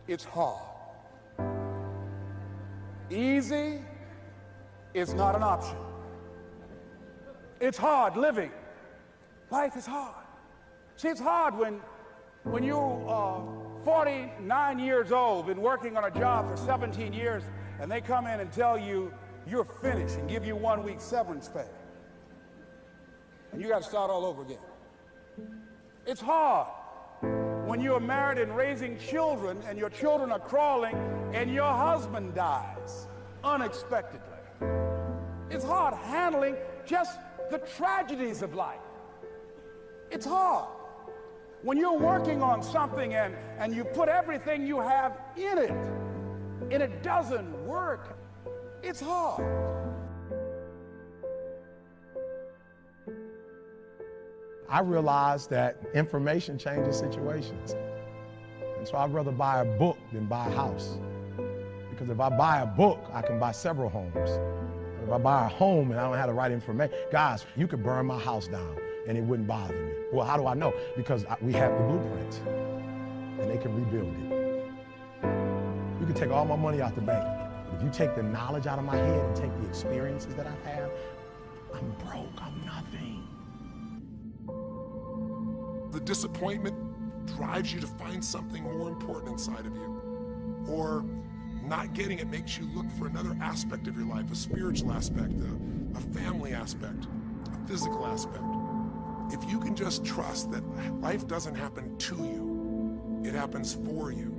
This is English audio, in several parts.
it's hard. Easy is not an option. It's hard living. Life is hard. See, it's hard when you're 49 years old, been working on a job for 17 years, and they come in and tell you you're finished and give you 1 week severance pay. And you got to start all over again. It's hard when you're married and raising children and your children are crawling and your husband dies unexpectedly. It's hard handling just the tragedies of life. It's hard when you're working on something and you put everything you have in it and it doesn't work. It's hard. I realized that information changes situations. And so I'd rather buy a book than buy a house. Because if I buy a book, I can buy several homes. If I buy a home and I don't have the right information, guys, you could burn my house down and it wouldn't bother me. Well, how do I know? Because we have the blueprints and they can rebuild it. You can take all my money out the bank. But if you take the knowledge out of my head and take the experiences that I've had, I'm broke, I'm nothing. The disappointment drives you to find something more important inside of you. Or not getting it makes you look for another aspect of your life, a spiritual aspect, a family aspect, a physical aspect. If you can just trust that life doesn't happen to you, it happens for you,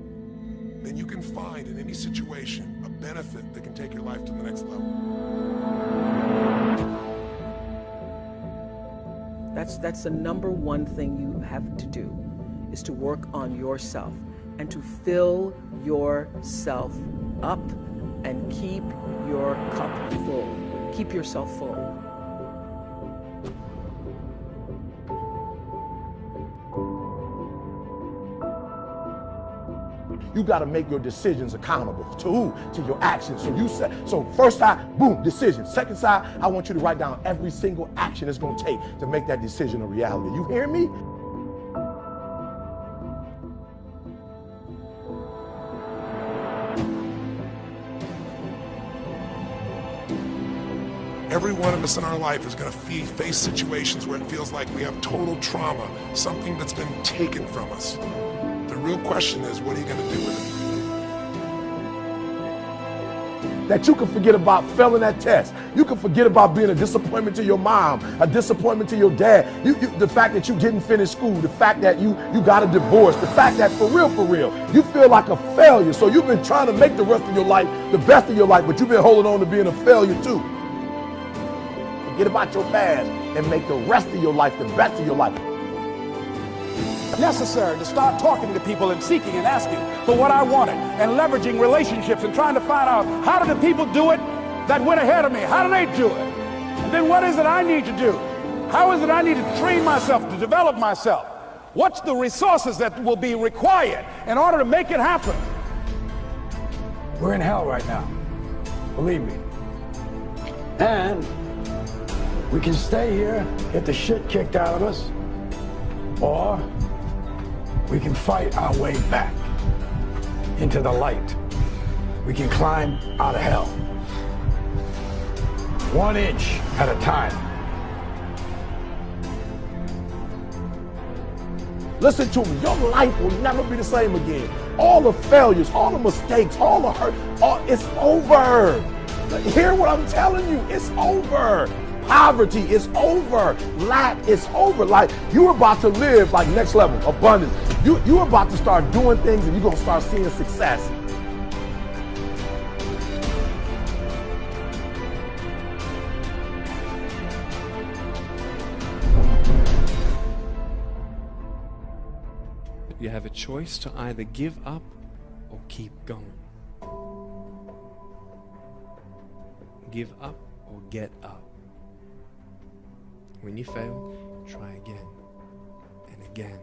then you can find in any situation a benefit that can take your life to the next level. That's the number one thing you have to do, is to work on yourself and to fill yourself up and keep your cup full. Keep yourself full. You got to make your decisions accountable. To who? To your actions. So first side, boom, decision. Second side, I want you to write down every single action it's going to take to make that decision a reality. You hear me? Every one of us in our life is going to face situations where it feels like we have total trauma, something that's been taken from us. The real question is, what are you going to do with it? That you can forget about failing that test. You can forget about being a disappointment to your mom, a disappointment to your dad. The fact that you didn't finish school, the fact that you got a divorce, the fact that for real, you feel like a failure. So you've been trying to make the rest of your life the best of your life, but you've been holding on to being a failure too. Forget about your past and make the rest of your life the best of your life. Necessary to start talking to people and seeking and asking for what I wanted and leveraging relationships and trying to find out, how do the people do it that went ahead of me? How do they do it? And then what is it I need to do? How is it I need to train myself, to develop myself? What's the resources that will be required in order to make it happen? We're in hell right now, believe me. And we can stay here, get the shit kicked out of us, or we can fight our way back into the light. We can climb out of hell, 1 inch at a time. Listen to me, your life will never be the same again. All the failures, all the mistakes, all the hurt, it's over. Hear what I'm telling you, it's over. Poverty is over. Lack is over. Like, you're about to live like next level, abundance. You're about to start doing things and you're going to start seeing success. You have a choice to either give up or keep going. Give up or get up. When you fail, try again and again